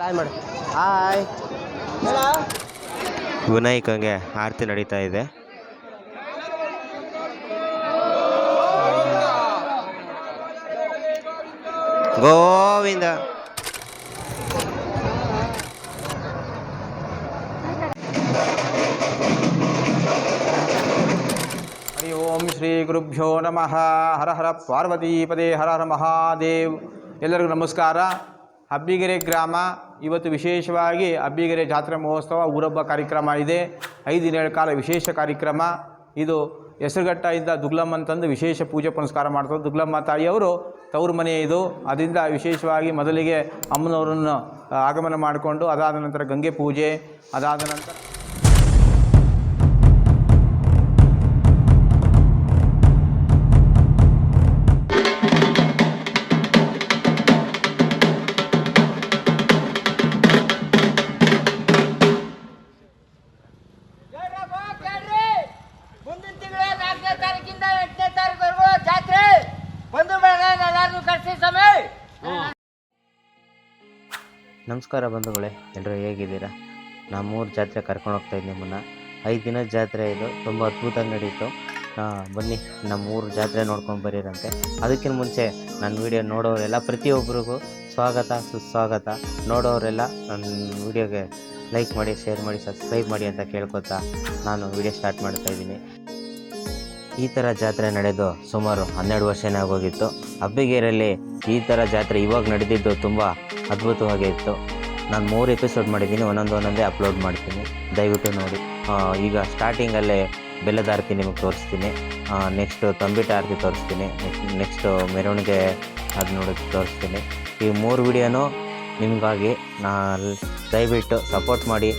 Hi. ವಿನಾಯಕಂಗೆ ಆರತಿ ನಡೀತಾ ಇದೆ. ಗೋವಿಂದ. ಹರಿ ಓಂ ಶ್ರೀ ಗುರುಭ್ಯೋ ನಮಃ. ಹರ ಹರ ಪಾರ್ವತೀಪದೇ ಹರ ಹರ ಮಹಾದೇವ್. ಎಲ್ಲರಿಗೂ ನಮಸ್ಕಾರ. ಅಬ್ಬಿಗೆರೆ ಗ್ರಾಮ ಇವತ್ತು ವಿಶೇಷವಾಗಿ ಅಬ್ಬಿಗೆರೆ ಜಾತ್ರಾ ಮಹೋತ್ಸವ ಊರಬ್ಬ ಕಾರ್ಯಕ್ರಮ ಇದೆ. 5 ದಿನಗಳ ಕಾಲ ವಿಶೇಷ ಕಾರ್ಯಕ್ರಮ ಇದು. ಹೆಸರುಘಟ್ಟದಿಂದ ದುಗ್ಲಮ್ಮನ ತಂದು ವಿಶೇಷ ಪೂಜೆ ಪುನಸ್ಕಾರ ಮಾಡ್ತಾರೆ. ದುಗ್ಲಮ್ಮ ತಾಯಿಯವರು ತವರು ಮನೆ ಇದು. ಅದರಿಂದ ವಿಶೇಷವಾಗಿ ಮೊದಲಿಗೆ ಅಮ್ಮನವರನ್ನು ಆಗಮನ ಮಾಡಿಕೊಂಡು ಅದಾದ ನಂತರ ಗಂಗೆ ಪೂಜೆ, ಅದಾದ ನಂತರ ನಮಸ್ಕಾರ ಬಂಧುಗಳೇ, ಎಲ್ಲರೂ ಹೇಗಿದ್ದೀರಾ? ನಮ್ಮೂರು ಜಾತ್ರೆ ಕರ್ಕೊಂಡು ಹೋಗ್ತಾ ಇದ್ದೀನಿ ನಿಮ್ಮನ್ನು. 5 ದಿನದ ಜಾತ್ರೆ ಇದು. ತುಂಬ ಅದ್ಭುತವಾಗಿ ನಡೀತು. ಬನ್ನಿ ನಮ್ಮೂರು ಜಾತ್ರೆ ನೋಡ್ಕೊಂಡು ಬರೀರಂತೆ. ಅದಕ್ಕಿಂತ ಮುಂಚೆ ನನ್ನ ವಿಡಿಯೋ ನೋಡೋರೆಲ್ಲ ಪ್ರತಿಯೊಬ್ಬರಿಗೂ ಸ್ವಾಗತ ಸುಸ್ವಾಗತ. ನೋಡೋರೆಲ್ಲ ನನ್ನ ವಿಡಿಯೋಗೆ ಲೈಕ್ ಮಾಡಿ, ಶೇರ್ ಮಾಡಿ, ಸಬ್ಸ್ಕ್ರೈಬ್ ಮಾಡಿ ಅಂತ ಕೇಳ್ಕೊತಾ ನಾನು ವಿಡಿಯೋ ಸ್ಟಾರ್ಟ್ ಮಾಡ್ತಾಯಿದ್ದೀನಿ. ಈ ಥರ ಜಾತ್ರೆ ನಡೆದು ಸುಮಾರು 12 ವರ್ಷನೇ ಆಗೋಗಿತ್ತು. ಅಬ್ಬಿಗೆರೆಯಲ್ಲಿ ಈ ಥರ ಜಾತ್ರೆ ಇವಾಗ ನಡೆದಿದ್ದು ತುಂಬ ಅದ್ಭುತವಾಗಿತ್ತು. ನಾನು 3 ಎಪಿಸೋಡ್ ಮಾಡಿದ್ದೀನಿ, ಒಂದೊಂದೇ ಅಪ್ಲೋಡ್ ಮಾಡ್ತೀನಿ, ದಯವಿಟ್ಟು ನೋಡಿ. ಈಗ ಸ್ಟಾರ್ಟಿಂಗಲ್ಲೇ ಬೆಲ್ಲದ ಆರತಿ ನಿಮಗೆ ತೋರಿಸ್ತೀನಿ, ನೆಕ್ಸ್ಟು ತಂಬಿಟ ಆರತಿ ತೋರಿಸ್ತೀನಿ, ನೆಕ್ಸ್ಟು ಮೆರವಣಿಗೆ ಅದು ನೋಡೋಕ್ಕೆ ತೋರಿಸ್ತೀನಿ. ಈ 3 ವಿಡಿಯೋನೂ ನಿಮಗಾಗಿ ದಯವಿಟ್ಟು ಸಪೋರ್ಟ್ ಮಾಡಿ.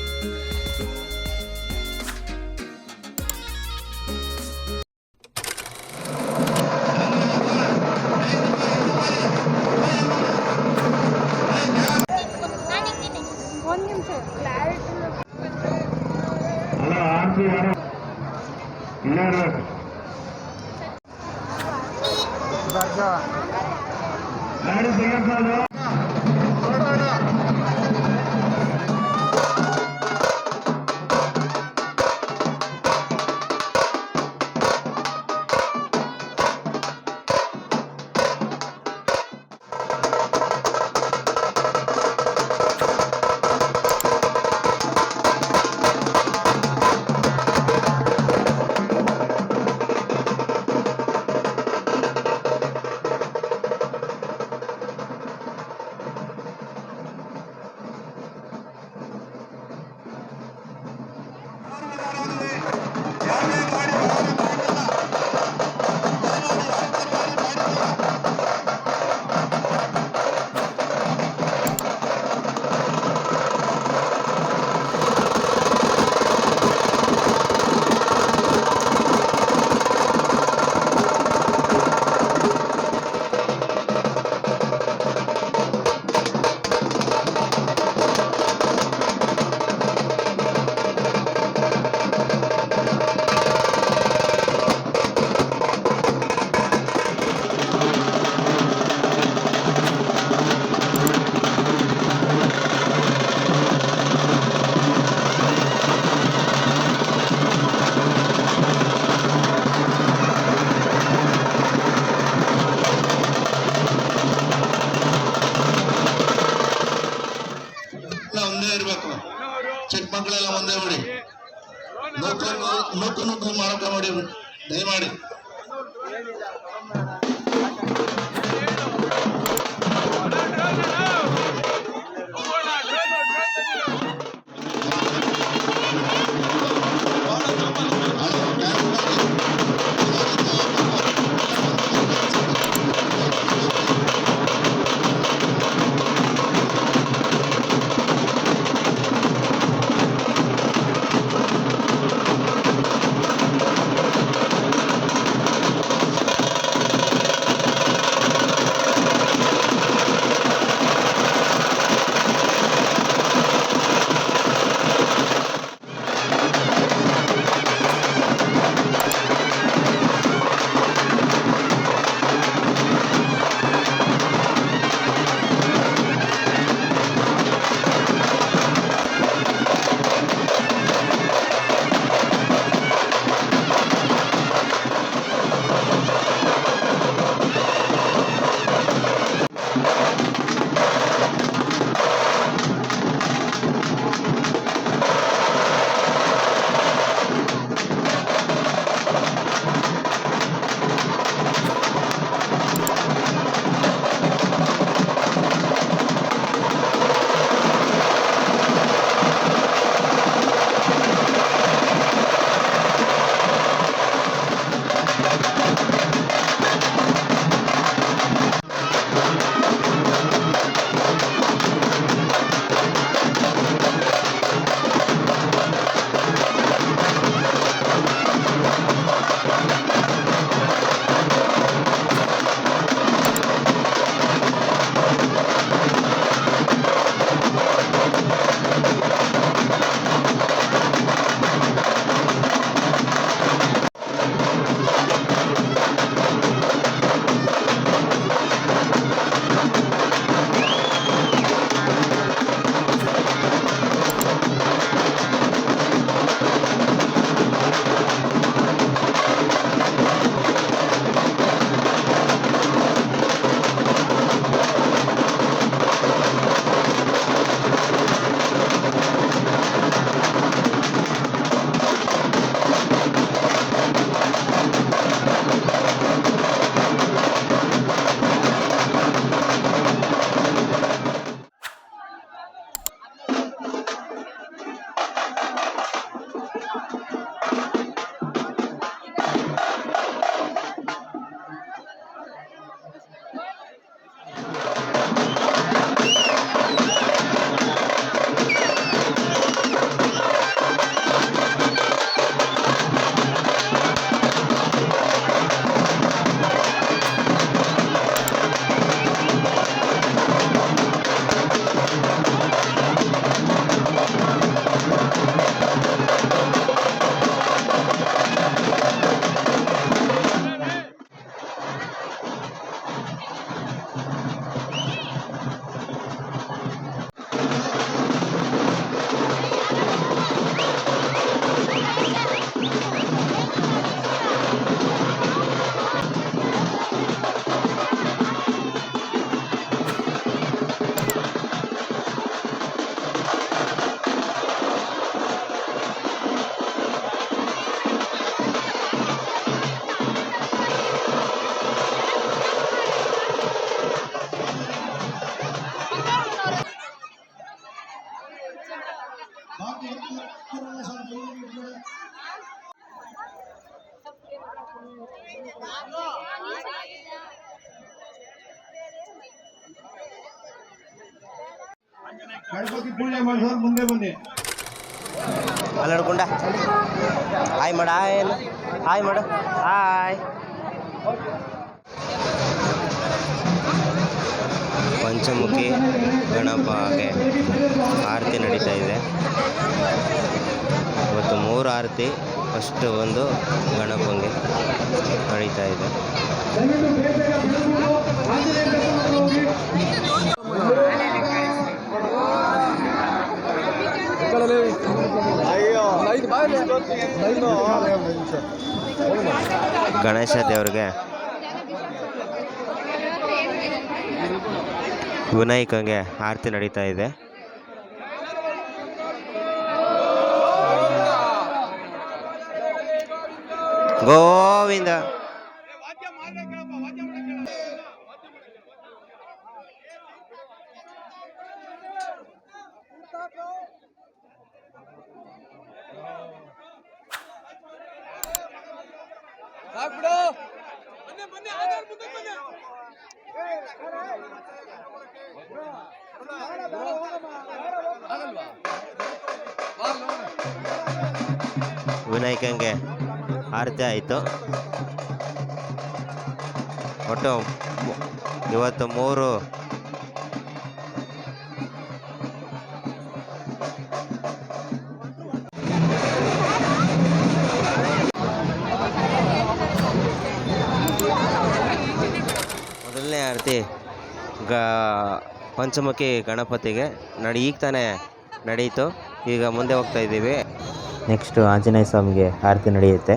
ಚಿಕ್ಕಮಕ್ಕಳೆಲ್ಲ ಒಂದೇ ಮಾಡಿ ನೂಕು ಮಾರಾಟ ಮಾಡಿ ದಯಮಾಡಿ. ಗಣಪತಿ ಪೂಜೆ ಮಾಡಿಸೋರು ಮುಂದೆ ಬನ್ನಿ. ಅಲ್ಲಡ್ಕೊಂಡ ಹಾಯ್ ಮಾಡ ಹಾಯ್ ಮಾಡು ಹಾಯ್. ಪಂಚಮುಖಿ ಗಣಪಗೆ ಆರತಿ ನಡೀತಾ ಇದೆ. ಇವತ್ತು 3 ಆರತಿ. ಫಸ್ಟ್ ಒಂದು ಗಣಪಂಗೆ ನಡೀತಾ ಇದೆ. ಗಣೇಶ ದೇವ್ರಿಗೆ ವಿನಾಯಕಂಗೆ ಆರತಿ ನಡೀತಾ ಇದೆ. ಗೋವಿಂದ. ವಿನಾಯಕಂಗೆ ಆರತಿ ಆಯಿತು. ಒಟ್ಟು ಇವತ್ತು 3 ಮೊದಲನೇ ಆರತಿ ಪಂಚಮುಖಿ ಗಣಪತಿಗೆ ಈಗ ತಾನೇ ನಡೆಯಿತು. ಈಗ ಮುಂದೆ ಹೋಗ್ತಾ ಇದ್ದೀವಿ. ನೆಕ್ಸ್ಟು ಆಂಜನೇಯ ಸ್ವಾಮಿಗೆ ಆರತಿ ನಡೆಯುತ್ತೆ.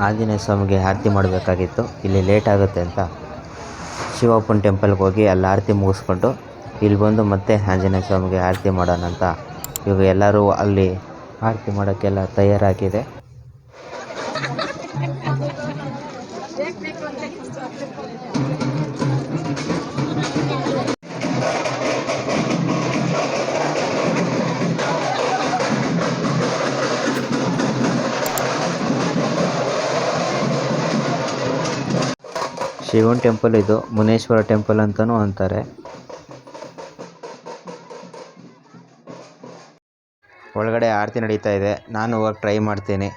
ಆಂಜನೇಯ ಸ್ವಾಮಿಗೆ ಆರತಿ ಮಾಡಬೇಕಾಗಿತ್ತು. ಇಲ್ಲಿ ಲೇಟ್ ಆಗುತ್ತೆ ಅಂತ ಶಿವಪ್ಪನ ಟೆಂಪಲ್ಗೆ ಹೋಗಿ ಅಲ್ಲಿ ಆರತಿ ಮುಗಿಸ್ಕೊಂಡು ಇಲ್ಲಿ ಬಂದು ಮತ್ತೆ ಆಂಜನೇಯ ಸ್ವಾಮಿಗೆ ಆರತಿ ಮಾಡೋಣ ಅಂತ ಇವಾಗ ಎಲ್ಲರೂ ಅಲ್ಲಿ ಆರತಿ ಮಾಡೋಕ್ಕೆಲ್ಲ ತಯಾರಾಗಿದೆ. ಶಿವನ್ ಟೆಂಪಲ್ ಇದು, ಮುನೇಶ್ವರ ಟೆಂಪಲ್ ಅಂತಲೂ ಅಂತಾರೆ. ಒಳಗಡೆ ಆರತಿ ನಡೀತಾ ಇದೆ. ನಾನು ಹೋಗಿ ಟ್ರೈ ಮಾಡ್ತೀನಿ.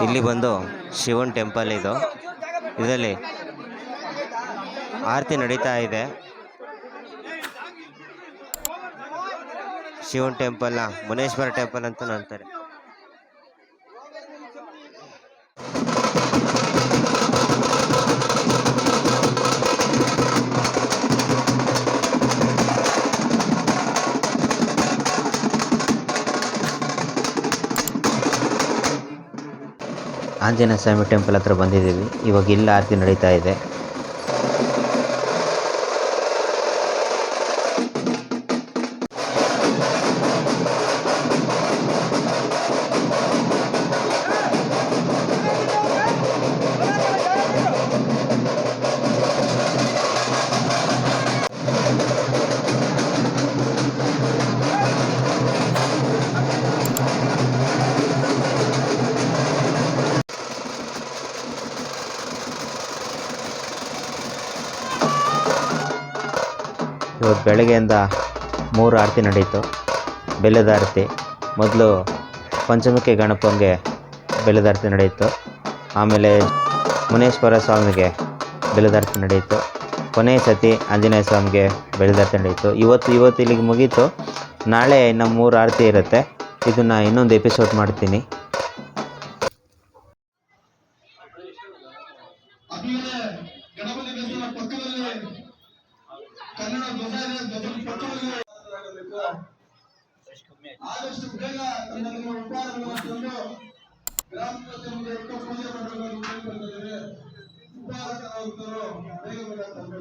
ಇಲ್ಲಿ ಬಂದು ಶಿವನ್ ಟೆಂಪಲ್ ಇದು. ಇದರಲ್ಲಿ ಆರತಿ ನಡೀತಾ ಇದೆ. ಶಿವನ್ ಟೆಂಪಲ್ನ ಮುನೇಶ್ವರ ಟೆಂಪಲ್ ಅಂತ ಅಂತಾರೆ. ಆಂಜನೇಯ ಸ್ವಾಮಿ ಟೆಂಪಲ್ ಹತ್ರ ಬಂದಿದ್ದೀವಿ. ಇವಾಗ ಇಲ್ಲ ಆರತಿ ನಡೀತಾ ಇದೆ. ಇವತ್ತು ಬೆಳಗ್ಗೆಯಿಂದ 3 ಆರತಿ ನಡೀತು. ಬೆಲ್ಲದ ಆರತಿ, ಮೊದಲು ಪಂಚಮುಖಿ ಗಣಪಂಗೆ ಬೆಲ್ಲದಾರತಿ ನಡೆಯಿತು. ಆಮೇಲೆ ಮುನೇಶ್ವರ ಸ್ವಾಮಿಗೆ ಬೆಲ್ಲದಾರತಿ ನಡೆಯಿತು. ಕೊನೆಯ ಸತಿ ಆಂಜನೇಯ ಸ್ವಾಮಿಗೆ ಬೆಲ್ಲದಾರತಿ ನಡೆಯಿತು. ಇವತ್ತು ಇಲ್ಲಿಗೆ ಮುಗೀತು. ನಾಳೆ ಇನ್ನು 3 ಆರತಿ ಇರುತ್ತೆ. ಇದನ್ನು ಇನ್ನೊಂದು ಎಪಿಸೋಡ್ ಮಾಡ್ತೀನಿ. ಅಭಿಗೆ ಗಣಪತಿ ದೇವಸ್ಥಾನ ಪಕ್ಕದಲ್ಲಿ ಕನ್ನಡ ಧ್ವಜ ಪಕ್ಕದಲ್ಲಿ ಆದಷ್ಟು ಬೇಗ ತಮ್ಮ ಉಪಹಾರಗಳನ್ನು ತಂದು ಗ್ರಾಮದ ಮುಂದೆ ಪೂಜೆ ಮಾಡಬೇಕಾಗಿದ್ದಾರೆ. ಉಪಹಾರಕರು ಬೇಗ ಬೇಗ ತಂದು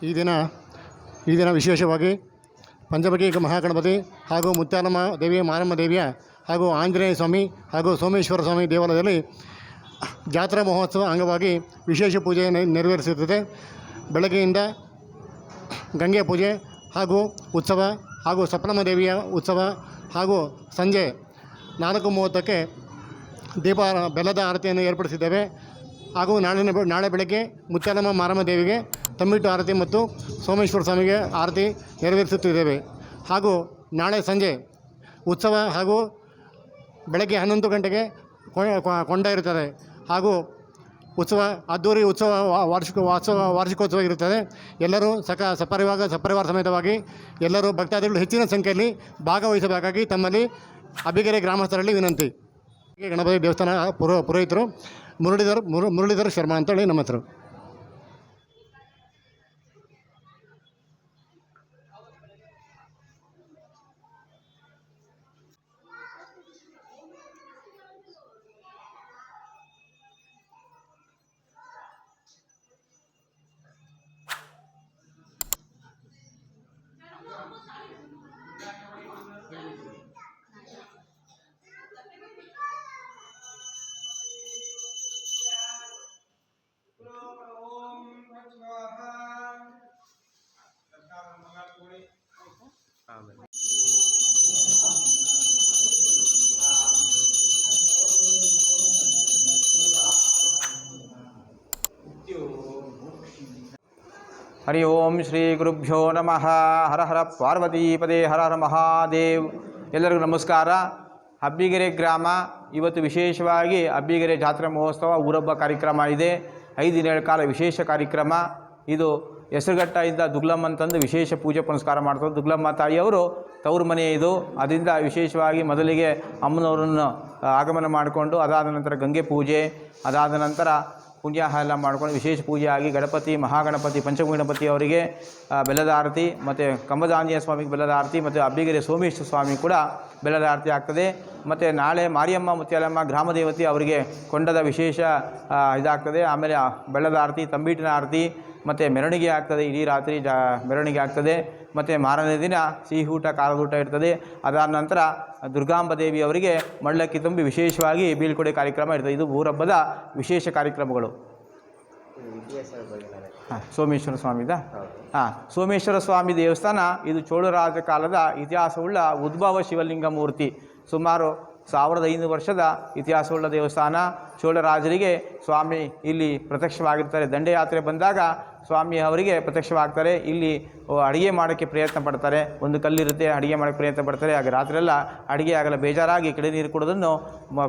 ಈ ದಿನ ವಿಶೇಷವಾಗಿ ಪಂಚಮುಖಿ ಮಹಾಗಣಪತಿ ಹಾಗೂ ಮುತ್ಯಾಲಮ್ಮ ದೇವಿ, ಮಾರಮ್ಮ ದೇವಿಯ ಹಾಗೂ ಆಂಜನೇಯ ಸ್ವಾಮಿ ಹಾಗೂ ಸೋಮೇಶ್ವರ ಸ್ವಾಮಿ ದೇವಾಲಯದಲ್ಲಿ ಜಾತ್ರಾ ಮಹೋತ್ಸವ ಅಂಗವಾಗಿ ವಿಶೇಷ ಪೂಜೆ ನೆರವೇರಿಸುತ್ತದೆ. ಬೆಳಗ್ಗೆಯಿಂದ ಗಂಗೆ ಪೂಜೆ ಹಾಗೂ ಉತ್ಸವ ಹಾಗೂ ಸಪ್ತಮ ದೇವಿಯ ಉತ್ಸವ ಹಾಗೂ ಸಂಜೆ 4:30ಕ್ಕೆ ಬೆಲ್ಲದ ಆರತಿಯನ್ನು ಏರ್ಪಡಿಸಿದ್ದೇವೆ. ಹಾಗೂ ನಾಳೆ ಬೆಳಗ್ಗೆ ಮುತ್ಯಾಲಮ್ಮ ಮಾರಮ್ಮ ದೇವಿಗೆ ತಂಬಿಟ್ಟು ಆರತಿ ಮತ್ತು ಸೋಮೇಶ್ವರ ಸ್ವಾಮಿಗೆ ಆರತಿ ನೆರವೇರಿಸುತ್ತಿದ್ದೇವೆ. ಹಾಗೂ ನಾಳೆ ಸಂಜೆ ಉತ್ಸವ ಹಾಗೂ ಬೆಳಗ್ಗೆ 11 ಗಂಟೆಗೆ ಕೊಂಡ ಇರುತ್ತದೆ. ಹಾಗೂ ಅದ್ದೂರಿ ಉತ್ಸವ ವಾರ್ಷಿಕೋತ್ಸವ ಇರುತ್ತದೆ. ಎಲ್ಲರೂ ಸಪರಿವಾರ ಸಮೇತವಾಗಿ ಎಲ್ಲರೂ ಭಕ್ತಾದಿಗಳು ಹೆಚ್ಚಿನ ಸಂಖ್ಯೆಯಲ್ಲಿ ಭಾಗವಹಿಸಬೇಕಾಗಿ ತಮ್ಮಲ್ಲಿ ಅಬ್ಬಿಗೆರೆ ಗ್ರಾಮಸ್ಥರಲ್ಲಿ ವಿನಂತಿ. ಗಣಪತಿ ದೇವಸ್ಥಾನ ಪುರೋಹಿತರು ಮುರಳೀಧರ್ ಶರ್ಮಾ ಅಂತೇಳಿ ನಮ್ಮ ಹೆಸರು. ಹರಿ ಓಂ ಶ್ರೀ ಗುರುಭ್ಯೋ ನಮಃ. ಹರ ಹರ ಪಾರ್ವತೀಪದೇ ಹರ ಹರ ಮಹಾದೇವ್. ಎಲ್ಲರಿಗೂ ನಮಸ್ಕಾರ. ಅಬ್ಬಿಗೆರೆ ಗ್ರಾಮ ಇವತ್ತು ವಿಶೇಷವಾಗಿ ಅಬ್ಬಿಗೆರೆ ಜಾತ್ರಾ ಮಹೋತ್ಸವ ಊರಬ್ಬ ಕಾರ್ಯಕ್ರಮ ಇದೆ. 5 ದಿನಗಳ ಕಾಲ ವಿಶೇಷ ಕಾರ್ಯಕ್ರಮ ಇದು. ಹೆಸರುಘಟ್ಟದಿಂದ ದುಗ್ಲಮ್ಮ ಅಂತಂದು ವಿಶೇಷ ಪೂಜೆ ಪುನಸ್ಕಾರ ಮಾಡ್ತಾರೆ. ದುಗ್ಲಮ್ಮ ತಾಯಿಯವರು ತವರು ಮನೆ ಇದು. ಅದರಿಂದ ವಿಶೇಷವಾಗಿ ಮೊದಲಿಗೆ ಅಮ್ಮನವರನ್ನು ಆಗಮನ ಮಾಡಿಕೊಂಡು ಅದಾದ ನಂತರ ಗಂಗೆ ಪೂಜೆ, ಅದಾದ ನಂತರ ಪುಣ್ಯಾಹ ಎಲ್ಲ ಮಾಡ್ಕೊಂಡು ವಿಶೇಷ ಪೂಜೆ ಆಗಿ ಗಣಪತಿ ಮಹಾಗಣಪತಿ ಪಂಚಮುಖಿ ಗಣಪತಿ ಅವರಿಗೆ ಬೆಲ್ಲದ ಆರತಿ ಮತ್ತು ಕಂಬದ ಆಂಜನೇಯ ಸ್ವಾಮಿಗೆ ಬೆಲ್ಲದ ಆರತಿ ಮತ್ತು ಅಬ್ಬಿಗೆರೆ ಸೋಮೇಶ್ವರ ಸ್ವಾಮಿ ಕೂಡ ಬೆಲ್ಲದ ಆರತಿ ಆಗ್ತದೆ. ಮತ್ತು ನಾಳೆ ಮಾರಿಯಮ್ಮ ಮುತ್ಯಾಲಮ್ಮ ಗ್ರಾಮ ದೇವತೆ ಅವರಿಗೆ ಕೊಂಡದ ವಿಶೇಷ ಇದಾಗ್ತದೆ. ಆಮೇಲೆ ಬೆಲ್ಲದ ಆರತಿ, ತಂಬೀಟಿನ ಆರತಿ ಮತ್ತು ಮೆರವಣಿಗೆ ಆಗ್ತದೆ. ಇಡೀ ರಾತ್ರಿ ಮೆರವಣಿಗೆ ಆಗ್ತದೆ. ಮತ್ತು ಮಾರನೇ ದಿನ ಸಿಹಿ ಊಟ, ಖಾರದ ಊಟ ಇರ್ತದೆ. ಅದಾದ ನಂತರ ದುರ್ಗಾಂಬ ದೇವಿ ಅವರಿಗೆ ಮಳ್ಳಕ್ಕಿ ತುಂಬಿ ವಿಶೇಷವಾಗಿ ಬೀಳ್ಕೊಡೆ ಕಾರ್ಯಕ್ರಮ ಇರ್ತದೆ. ಇದು ಊರಬ್ಬದ ವಿಶೇಷ ಕಾರ್ಯಕ್ರಮಗಳು. ಸೋಮೇಶ್ವರ ಸ್ವಾಮಿದ ಸೋಮೇಶ್ವರ ಸ್ವಾಮಿ ದೇವಸ್ಥಾನ ಇದು ಚೋಳರಾಜ ಕಾಲದ ಇತಿಹಾಸವುಳ್ಳ ಉದ್ಭವ ಶಿವಲಿಂಗ ಮೂರ್ತಿ. ಸುಮಾರು 1500 ವರ್ಷದ ಇತಿಹಾಸವುಳ್ಳ ದೇವಸ್ಥಾನ. ಚೋಳರಾಜರಿಗೆ ಸ್ವಾಮಿ ಇಲ್ಲಿ ಪ್ರತ್ಯಕ್ಷವಾಗಿರ್ತಾರೆ. ದಂಡಯಾತ್ರೆ ಬಂದಾಗ ಸ್ವಾಮಿ ಅವರಿಗೆ ಪ್ರತ್ಯಕ್ಷವಾಗ್ತಾರೆ. ಇಲ್ಲಿ ಅಡುಗೆ ಮಾಡೋಕ್ಕೆ ಪ್ರಯತ್ನ ಪಡ್ತಾರೆ. ಒಂದು ಕಲ್ಲಿರುತ್ತೆ, ಅಡುಗೆ ಮಾಡೋಕ್ಕೆ ಪ್ರಯತ್ನ ಪಡ್ತಾರೆ. ಆಗ ರಾತ್ರಿಯೆಲ್ಲ ಅಡುಗೆ ಆಗಲ್ಲ, ಬೇಜಾರಾಗಿ ಕಡೆ ನೀರು ಕುಡಿದನ್ನು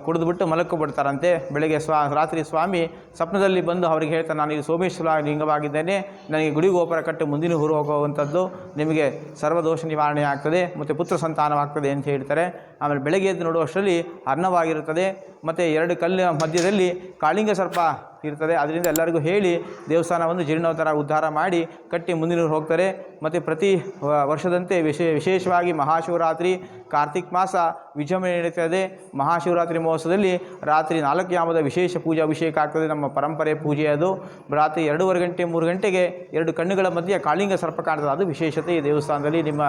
ಕುಡಿದ್ಬಿಟ್ಟು ಮಲಕ್ಕೊಬಿಡ್ತಾರಂತೆ. ಬೆಳಗ್ಗೆ ರಾತ್ರಿ ಸ್ವಾಮಿ ಸ್ವಪ್ನದಲ್ಲಿ ಬಂದು ಅವರಿಗೆ ಹೇಳ್ತಾರೆ, ನಾನು ಇದು ಸೋಮೇಶ್ವರ ಲಿಂಗವಾಗಿದ್ದೇನೆ, ನನಗೆ ಗುಡಿ ಗೋಪುರ ಕಟ್ಟು ಮುಂದಿನ ಊರು ಹೋಗುವಂಥದ್ದು, ನಿಮಗೆ ಸರ್ವದೋಷ ನಿವಾರಣೆ ಆಗ್ತದೆ ಮತ್ತು ಪುತ್ರ ಸಂತಾನವಾಗ್ತದೆ ಅಂತ ಹೇಳ್ತಾರೆ. ಆಮೇಲೆ ಬೆಳಗ್ಗೆ ಎದ್ದು ನೋಡುವಷ್ಟರಲ್ಲಿ ಅನ್ನವಾಗಿರುತ್ತದೆ. ಮತ್ತು 2 ಕಲ್ಲಿನ ಮಧ್ಯದಲ್ಲಿ ಕಾಳಿಂಗ ಸರ್ಪ ಇರ್ತದೆ. ಅದರಿಂದ ಎಲ್ಲರಿಗೂ ಹೇಳಿ ದೇವಸ್ಥಾನವನ್ನು ಜೀರ್ಣೋದ್ಧಾರ ಉದ್ಧಾರ ಮಾಡಿ ಕಟ್ಟಿ ಮುಂದಿನ ಹೋಗ್ತಾರೆ. ಮತ್ತು ಪ್ರತಿ ವರ್ಷದಂತೆ ವಿಶೇಷವಾಗಿ ಮಹಾಶಿವರಾತ್ರಿ, ಕಾರ್ತಿಕ್ ಮಾಸ ವಿಜೃಂಭಣೆ ನಡೀತದೆ. ಮಹಾಶಿವರಾತ್ರಿ ಮಹೋತ್ಸವದಲ್ಲಿ ರಾತ್ರಿ 4 ಯಾಮದ ವಿಶೇಷ ಪೂಜಾ ಅಭಿಷೇಕ ಆಗ್ತದೆ. ನಮ್ಮ ಪರಂಪರೆ ಪೂಜೆ ಅದು. ರಾತ್ರಿ 2:15 ಗಂಟೆ 3 ಗಂಟೆಗೆ 2 ಕಣ್ಣುಗಳ ಮಧ್ಯೆ ಕಾಳಿಂಗ ಸರ್ಪ ಕಾಣ್ತದೆ. ಅದು ವಿಶೇಷತೆ ಈ ದೇವಸ್ಥಾನದಲ್ಲಿ. ನಿಮ್ಮ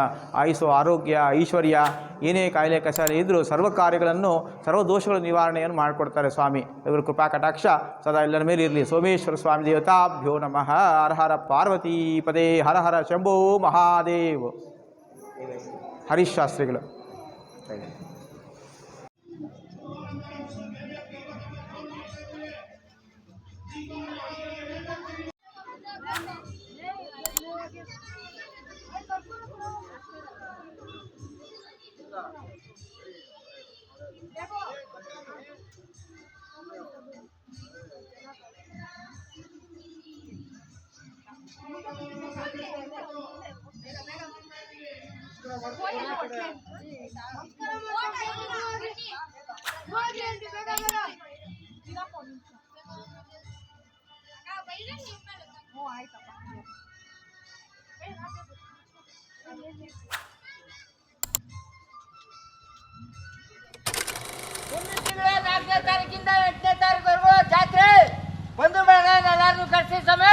ಆಯುಸ್ಸು, ಆರೋಗ್ಯ, ಐಶ್ವರ್ಯ, ಏನೇ ಕಾಯಿಲೆ ಕಸಾಲೆ ಇದ್ದರೂ ಸರ್ವ ಕಾರ್ಯಗಳನ್ನು, ಸರ್ವ ದೋಷಗಳ ನಿವಾರಣೆಯನ್ನು ಮಾಡಿಕೊಡ್ತಾರೆ ಸ್ವಾಮಿ. ಇವರ ಕೃಪಾ ಕಟಾಕ್ಷ ಸದಾ ಎಲ್ಲರ ಮೇಲೆ ಇರಲಿ. ಸೋಮೇಶ್ವರ ಸ್ವಾಮಿ ದೇವತಾಭ್ಯೋ ನಮಃ. ಹರ ಹರ ಪಾರ್ವತಿ ಪದೇ ಹರ ಹರ ಶಂಭೋ ಮಹಾದೇವ್. ಹರೀಶ್ ಶಾಸ್ತ್ರಿಗಳು. ಮುಂದಿನ ತಿಂಗಳ 4ನೇ ತಾರೀಕಿಂದ 8ನೇ ತಾರೀಕುವರೆಗೂ ಜಾತ್ರೆ. ಬಂಧು ಬಳಗ ಎಲ್ಲಾರನ್ನೂ ಕರೆಸಿ ಸ್ವಾಮಿ.